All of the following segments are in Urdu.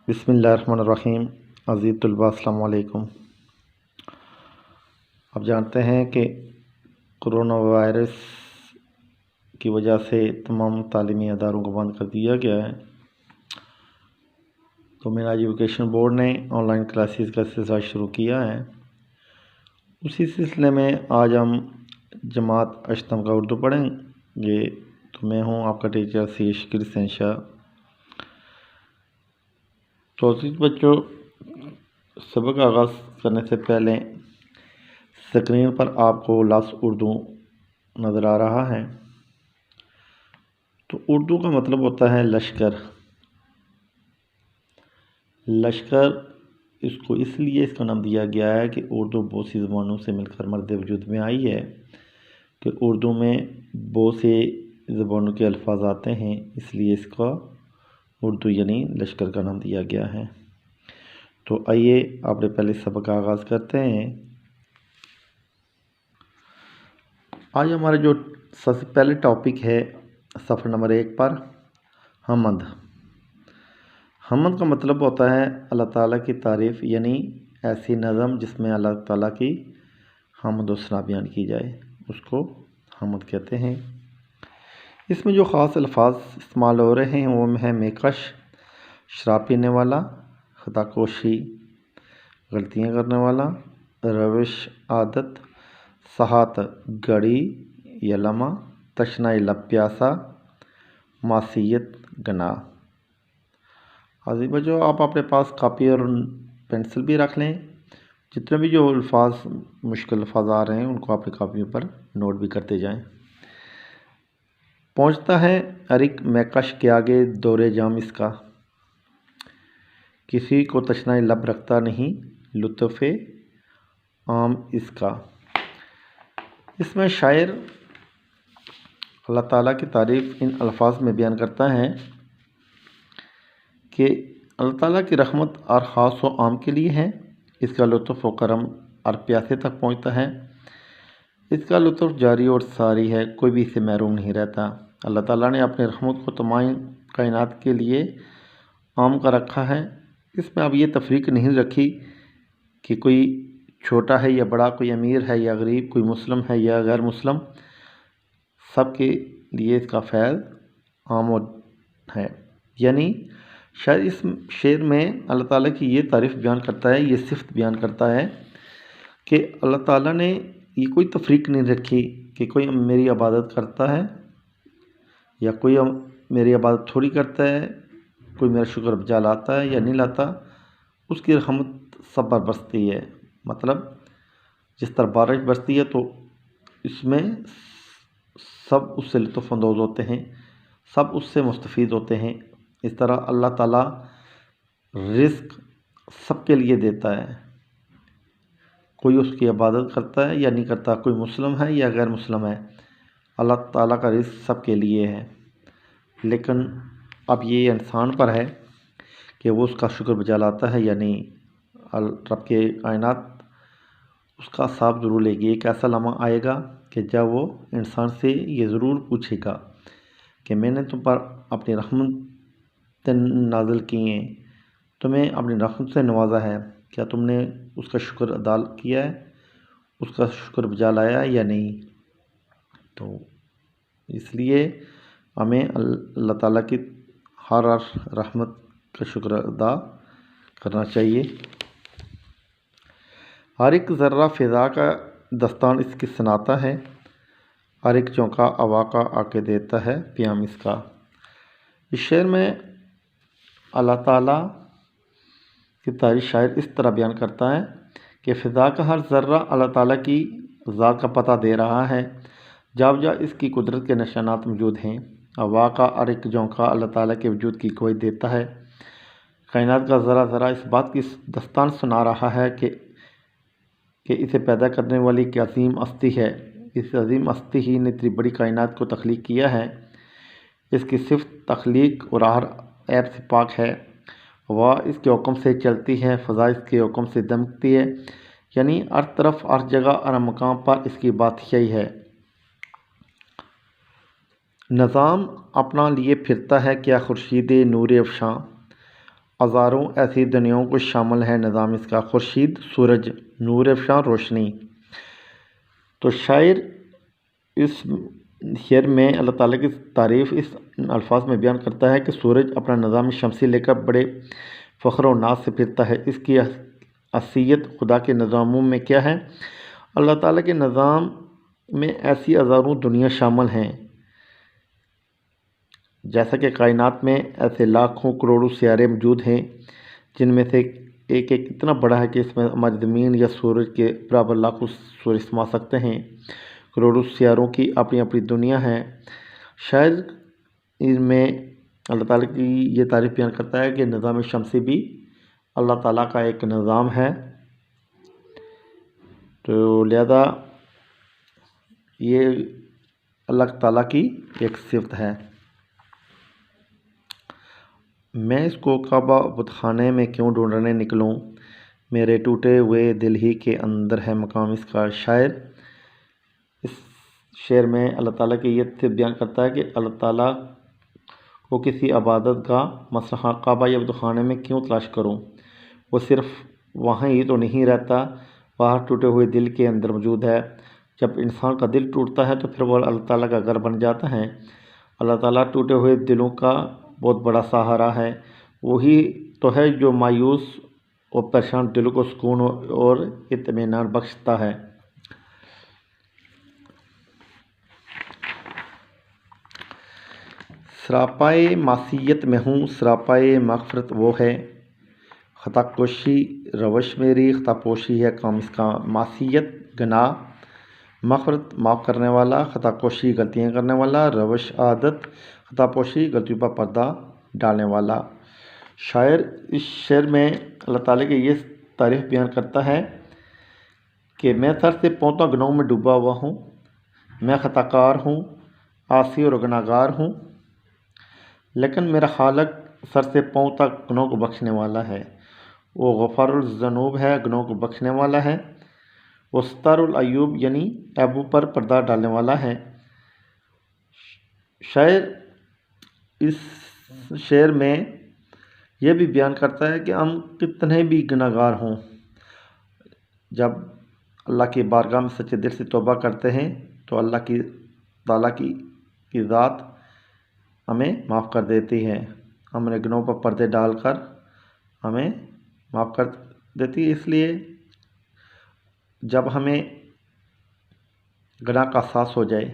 بسم اللہ الرحمن الرحیم۔ عزیز طلباء السلام علیکم۔ آپ جانتے ہیں کہ کرونا وائرس کی وجہ سے تمام تعلیمی اداروں کو بند کر دیا گیا ہے، تو معراج ایجوکیشن بورڈ نے آن لائن کلاسز کا سلسلہ شروع کیا ہے۔ اسی سلسلے میں آج ہم جماعت اشتم کا اردو پڑھیں گے۔ تو میں ہوں آپ کا ٹیچر سی شکر حسین شاہ۔ تو عزیز بچوں، سبق آغاز کرنے سے پہلے اسکرین پر آپ کو لفظ اردو نظر آ رہا ہے۔ تو اردو کا مطلب ہوتا ہے لشکر۔ لشکر اس لیے اس کا نام دیا گیا ہے کہ اردو بہت سی زبانوں سے مل کر مرد وجود میں آئی ہے، کہ اردو میں بہت سے زبانوں کے الفاظ آتے ہیں، اس لیے اس کا اردو یعنی لشکر کا نام دیا گیا ہے۔ تو آئیے آپ نے پہلے سبق کا آغاز کرتے ہیں۔ آج ہمارا جو سب سے پہلے ٹاپک ہے صفحہ نمبر 1 پر، حمد۔ حمد کا مطلب ہوتا ہے اللہ تعالیٰ کی تعریف، یعنی ایسی نظم جس میں اللہ تعالیٰ کی حمد و ثنا بیان کی جائے، اس کو حمد کہتے ہیں۔ اس میں جو خاص الفاظ استعمال ہو رہے ہیں وہ ہے میکش، شراب پینے والا، خطا کوشی، غلطیاں کرنے والا، روش عادت، صحات گڑی یا لمحہ، تشنہ لب پیاسا، معصیت گناہ۔ عزیز بچوں، آپ اپنے پاس کاپی اور پینسل بھی رکھ لیں۔ جتنے بھی جو الفاظ مشکل الفاظ آ رہے ہیں ان کو اپنی کاپیوں پر نوٹ بھی کرتے جائیں۔ پہنچتا ہے ارک میکش کے آگے دور جام اس کا، کسی کو تشنہ لب رکھتا نہیں لطف عام اس کا۔ اس میں شاعر اللہ تعالیٰ کی تعریف ان الفاظ میں بیان کرتا ہے کہ اللہ تعالیٰ کی رحمت اور خاص و عام کے لیے ہے، اس کا لطف و کرم اور پیاسے تک پہنچتا ہے، اس کا لطف جاری اور ساری ہے، کوئی بھی اسے محروم نہیں رہتا۔ اللہ تعالیٰ نے اپنی رحمت کو تمام کائنات کے لیے عام کا رکھا ہے۔ اس میں اب یہ تفریق نہیں رکھی کہ کوئی چھوٹا ہے یا بڑا، کوئی امیر ہے یا غریب، کوئی مسلم ہے یا غیر مسلم، سب کے لیے اس کا فیض عام ہے۔ یعنی شاعر اس شعر میں اللہ تعالیٰ کی یہ تعریف بیان کرتا ہے، یہ صفت بیان کرتا ہے کہ اللہ تعالیٰ نے یہ کوئی تفریق نہیں رکھی کہ کوئی میری عبادت کرتا ہے یا کوئی میری عبادت تھوڑی کرتا ہے، کوئی میرا شکر بجا لاتا ہے یا نہیں لاتا، اس کی رحمت سب پر برستی ہے۔ مطلب جس طرح بارش برستی ہے تو اس میں سب اس سے لطف اندوز ہوتے ہیں، سب اس سے مستفید ہوتے ہیں۔ اس طرح اللہ تعالیٰ رزق سب کے لیے دیتا ہے، کوئی اس کی عبادت کرتا ہے یا نہیں کرتا، کوئی مسلم ہے یا غیر مسلم ہے، اللہ تعالیٰ کا رزق سب کے لیے ہے۔ لیکن اب یہ انسان پر ہے کہ وہ اس کا شکر بجا لاتا ہے یا نہیں۔ رب کے کائنات اس کا حساب ضرور لے گی۔ ایک ایسا لمحہ آئے گا کہ جب وہ انسان سے یہ ضرور پوچھے گا کہ میں نے تم پر اپنی رحمت نازل کی ہیں، تمہیں اپنی رحمت سے نوازا ہے، کیا تم نے اس کا شکر ادا کیا ہے، اس کا شکر بجا لایا ہے یا نہیں؟ تو اس لیے ہمیں اللہ تعالیٰ کی ہر رحمت کا شکر ادا کرنا چاہیے۔ ہر ایک ذرہ فضا کا دستان اس کی سناتا ہے، ہر ایک چونکا ہوا کا آ کے دیتا ہے پیام اس کا۔ اس شعر میں اللہ تعالیٰ کی تعریف شاعر اس طرح بیان کرتا ہے کہ فضا کا ہر ذرہ اللہ تعالیٰ کی ذات کا پتہ دے رہا ہے، جا بجا اس کی قدرت کے نشانات موجود ہیں۔ ہوا کا ہر ایک جھونکا اللہ تعالیٰ کے وجود کی گواہی دیتا ہے۔ کائنات کا ذرہ ذرہ اس بات کی داستان سنا رہا ہے کہ اسے پیدا کرنے والی ایک عظیم ہستی ہے، اس عظیم ہستی ہی نے اتنی بڑی کائنات کو تخلیق کیا ہے۔ اس کی صفت تخلیق اور ہر عیب سے پاک ہے۔ ہوا اس کے حکم سے چلتی ہے، فضا اس کے حکم سے دمکتی ہے، یعنی ہر طرف، ہر جگہ، ہر مقام پر اس کی بادشاہی ہے۔ نظام اپنا لیے پھرتا ہے کیا خورشید نور افشاں، ہزاروں ایسی دنیاؤں کو شامل ہے نظام اس کا: خورشید، سورج، نور افشاں، روشنی۔ تو شاعر اس شعر میں اللہ تعالیٰ کی تعریف اس الفاظ میں بیان کرتا ہے کہ سورج اپنا نظام شمسی لے کر بڑے فخر و ناز سے پھرتا ہے۔ اس کی حیثیت خدا کے نظاموں میں کیا ہے؟ اللہ تعالیٰ کے نظام میں ایسی ہزاروں دنیا شامل ہیں، جیسا کہ کائنات میں ایسے لاکھوں کروڑوں سیارے موجود ہیں، جن میں سے ایک ایک اتنا بڑا ہے کہ اس میں ہماری زمین یا سورج کے برابر لاکھوں سورج سما سکتے ہیں۔ کروڑوں سیاروں کی اپنی اپنی دنیا ہے۔ شاید ان میں اللہ تعالیٰ کی یہ تعریف بیان کرتا ہے کہ نظام شمسی بھی اللہ تعالیٰ کا ایک نظام ہے، تو لہذا یہ اللہ تعالیٰ کی ایک صفت ہے۔ میں اس کو کعبہ بت خانے میں کیوں ڈھونڈنے نکلوں، میرے ٹوٹے ہوئے دل ہی کے اندر ہے مقام اس کا۔ شاعر اس شعر میں اللہ تعالیٰ کی یہ صفت بیان کرتا ہے کہ اللہ تعالیٰ کو کسی عبادت کا مسئلہ کعبہ یا بت خانے میں کیوں تلاش کروں، وہ صرف وہاں ہی تو نہیں رہتا، باہر ٹوٹے ہوئے دل کے اندر موجود ہے۔ جب انسان کا دل ٹوٹتا ہے تو پھر وہ اللہ تعالیٰ کا گھر بن جاتا ہے۔ اللہ تعالیٰ ٹوٹے ہوئے دلوں کا بہت بڑا سہارا ہے، وہی تو ہے جو مایوس اور پریشان دلوں کو سکون اور اطمینان بخشتا ہے۔ سراپائے معصیت میں ہوں، سراپائے مغفرت وہ ہے، خطا کوشی روش میری، خطا پوشی ہے کام اس کا۔ معصیت گناہ، مغفرت معاف کرنے والا، خطا کوشی غلطیاں کرنے والا، روش عادت، خطا پوشی غلطیوں پر پردہ ڈالنے والا۔ شاعر اس شعر میں اللہ تعالیٰ کی یہ تعریف بیان کرتا ہے کہ میں سر سے پاؤں تک گناہوں میں ڈوبا ہوا ہوں، میں خطا کار ہوں، عاصی اور گناہ گار ہوں، لیکن میرا خالق سر سے پاؤں تک گناہوں کو بخشنے والا ہے۔ وہ غفار الذنوب ہے، گناہوں کو بخشنے والا ہے۔ وہ ستار العیوب یعنی عیبوں پر پردہ ڈالنے والا ہے۔ شاعر اس شعر میں یہ بھی بیان کرتا ہے کہ ہم کتنے بھی گناہ گار ہوں، جب اللہ کی بارگاہ میں سچے دل سے توبہ کرتے ہیں تو اللہ کی تعالیٰ کی ذات ہمیں معاف کر دیتی ہے، ہمارے گناہوں پر پردے ڈال کر ہمیں معاف کر دیتی ہے۔ اس لیے جب ہمیں گناہ کا احساس ہو جائے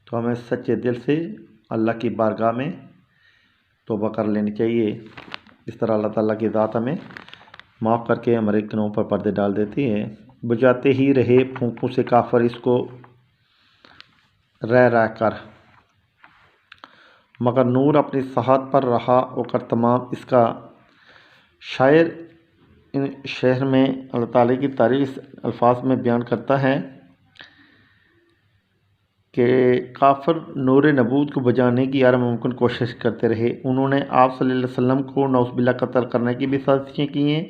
تو ہمیں سچے دل سے اللہ کی بارگاہ میں توبہ کر لینی چاہیے۔ اس طرح اللہ تعالیٰ کی ذات ہمیں معاف کر کے ہمارے گناہوں پر پردے ڈال دیتی ہے۔ بجھاتے ہی رہے پھونکوں سے کافر اس کو رہ رہ کر، مگر نور اپنی ساحت پر رہا ہو کر تمام اس کا۔ شاعر ان شعر میں اللہ تعالیٰ کی تعریف اس الفاظ میں بیان کرتا ہے کہ کافر نور نبوت کو بجھانے کی ہر ممکن کوشش کرتے رہے۔ انہوں نے آپ صلی اللہ علیہ وسلم کو نعوذ باللہ قتل کرنے کی بھی سازشیں کی ہیں،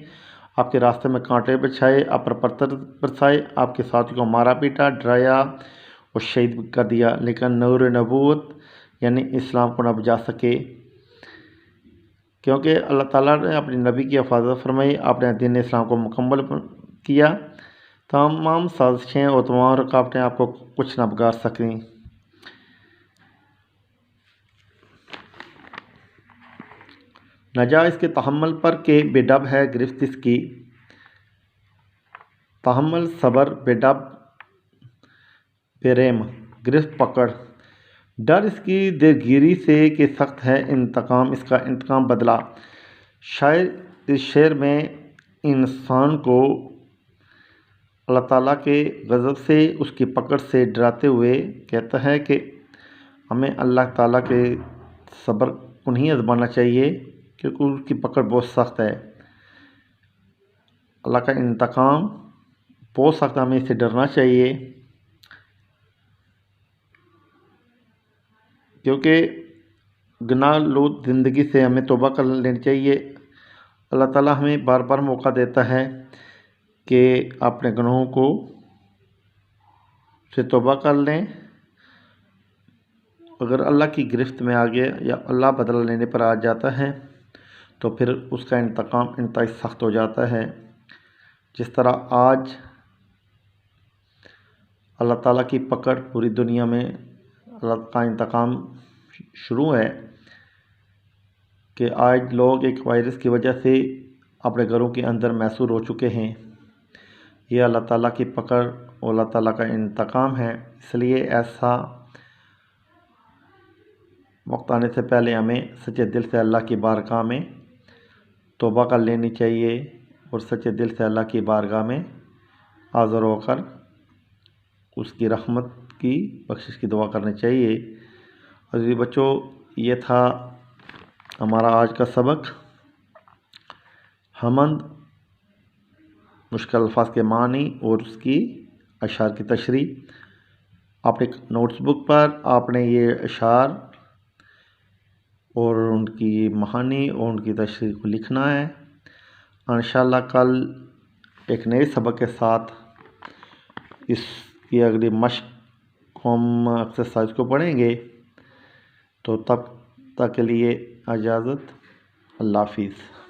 آپ کے راستے میں کانٹے بچھائے، آپ پر پتھر برسائے، آپ کے ساتھیوں کو مارا پیٹا، ڈرایا اور شہید کر دیا، لیکن نور نبوت یعنی اسلام کو نہ بجا سکے، کیونکہ اللہ تعالیٰ نے اپنے نبی کی حفاظت فرمائی، آپ نے دین اسلام کو مکمل کیا۔ تمام سازشیں اور تمام رکاوٹیں آپ کو کچھ نہ بگاڑ سکیں۔ نہ جا اس کے تحمل پر کہ بے ڈب ہے گرفت اس کی، تحمل صبر بے ڈب بے رحم گرفت پکڑ، ڈر اس کی دلگیری سے کہ سخت ہے انتقام اس کا، انتقام بدلہ۔ شاعر اس شعر میں انسان کو اللہ تعالیٰ کے غضب سے، اس کی پکڑ سے ڈراتے ہوئے کہتا ہے کہ ہمیں اللہ تعالیٰ کے صبر کو نہیں آزمانا چاہیے، کیونکہ اس کی پکڑ بہت سخت ہے۔ اللہ کا انتقام بہت سخت ہے، ہمیں اس سے ڈرنا چاہیے، کیونکہ گناہ لوث زندگی سے ہمیں توبہ کر لینی چاہیے۔ اللہ تعالیٰ ہمیں بار بار موقع دیتا ہے کہ اپنے گناہوں کو سے توبہ کر لیں۔ اگر اللہ کی گرفت میں آ گیا یا اللہ بدلہ لینے پر آ جاتا ہے تو پھر اس کا انتقام انتہائی سخت ہو جاتا ہے۔ جس طرح آج اللہ تعالیٰ کی پکڑ پوری دنیا میں، اللہ کا انتقام شروع ہے کہ آج لوگ ایک وائرس کی وجہ سے اپنے گھروں کے اندر محصور ہو چکے ہیں۔ یہ اللہ تعالیٰ کی پکڑ اور اللہ تعالیٰ کا انتقام ہے۔ اس لیے ایسا وقت آنے سے پہلے ہمیں سچے دل سے اللہ کی بارگاہ میں توبہ کر لینی چاہیے اور سچے دل سے اللہ کی بارگاہ میں حاضر ہو کر اس کی رحمت کی بخشش کی دعا کرنی چاہیے۔ عزیز بچوں، یہ تھا ہمارا آج کا سبق، حمد، مشکل الفاظ کے معنی اور اس کی اشعار کی تشریح۔ آپ ایک نوٹس بک پر آپ نے یہ اشعار اور ان کی معانی اور ان کی تشریح کو لکھنا ہے۔ انشاءاللہ کل ایک نئے سبق کے ساتھ اس کی اگلی مشق ہم ایکسرسائز کو پڑھیں گے۔ تو تب تک کے لیے اجازت، اللہ حافظ۔